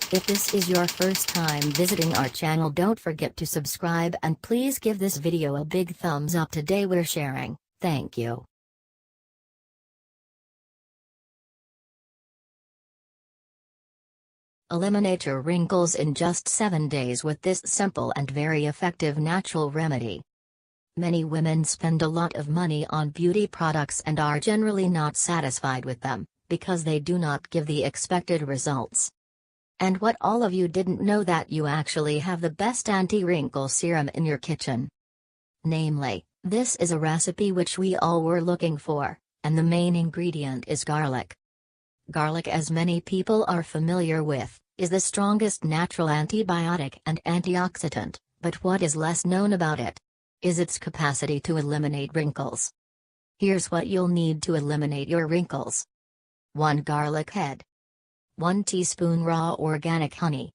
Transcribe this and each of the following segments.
If this is your first time visiting our channel, don't forget to subscribe and please give this video a big thumbs up. Today we're sharing. Thank you. Eliminate your wrinkles in just 7 days with this simple and very effective natural remedy. Many women spend a lot of money on beauty products and are generally not satisfied with them, because they do not give the expected results. And what all of you didn't know that you actually have the best anti-wrinkle serum in your kitchen. Namely, this is a recipe which we all were looking for, and the main ingredient is garlic. Garlic, as many people are familiar with, is the strongest natural antibiotic and antioxidant, but what is less known about it is its capacity to eliminate wrinkles. Here's what you'll need to eliminate your wrinkles. 1 garlic head. 1 teaspoon raw organic honey.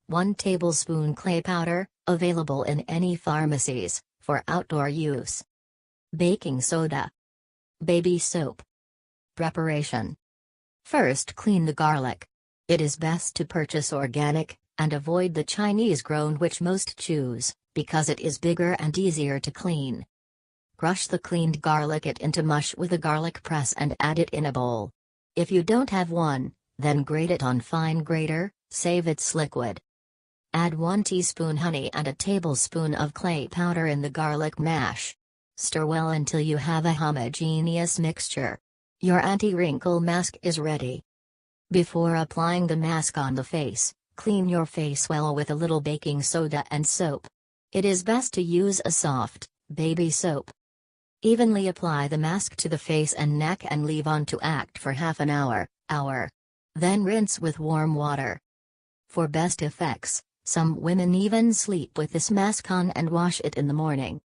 1 tablespoon clay powder, available in any pharmacies, for outdoor use. Baking soda. Baby soap. Preparation. First, clean the garlic. It is best to purchase organic, and avoid the Chinese-grown which most choose, because it is bigger and easier to clean. Crush the cleaned garlic it into mush with a garlic press and add it in a bowl. If you don't have one, then grate it on fine grater, save its liquid. Add 1 teaspoon honey and a tablespoon of clay powder in the garlic mash. Stir well until you have a homogeneous mixture. Your anti-wrinkle mask is ready. Before applying the mask on the face, clean your face well with a little baking soda and soap. It is best to use a soft, baby soap. Evenly apply the mask to the face and neck and leave on to act for half an hour. Then rinse with warm water. For best effects, some women even sleep with this mask on and wash it in the morning.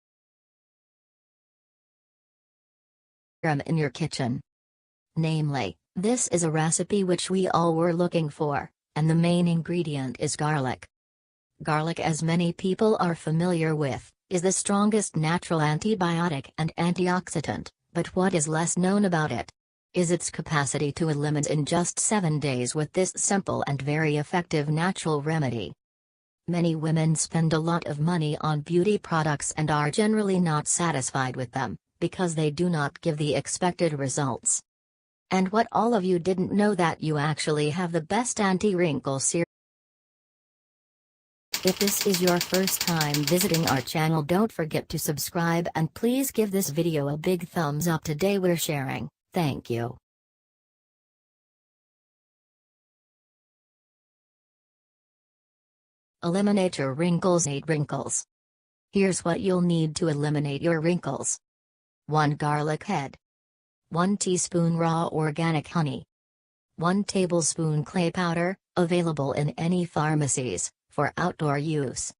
In your kitchen. Namely, this is a recipe which we all were looking for, and the main ingredient is garlic. Garlic, as many people are familiar with, is the strongest natural antibiotic and antioxidant, but what is less known about it is its capacity to eliminate in just 7 days with this simple and very effective natural remedy. Many women spend a lot of money on beauty products and are generally not satisfied with them, because they do not give the expected results. And what all of you didn't know that you actually have the best anti-wrinkle serum. If this is your first time visiting our channel, don't forget to subscribe and please give this video a big thumbs up. Today we're sharing. Thank you. Eliminate your wrinkles. 8 wrinkles. Here's what you'll need to eliminate your wrinkles. 1 garlic head. 1 teaspoon raw organic honey. 1 tablespoon clay powder, available in any pharmacies, for outdoor use.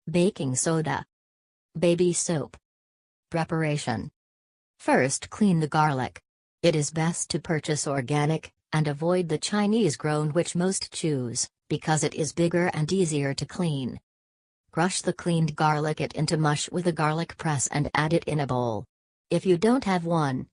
Baking soda. Baby soap. Preparation. First, clean the garlic. It is best to purchase organic, and avoid the Chinese-grown which most choose, because it is bigger and easier to clean. Crush the cleaned garlic it into mush with a garlic press and add it in a bowl. If you don't have one,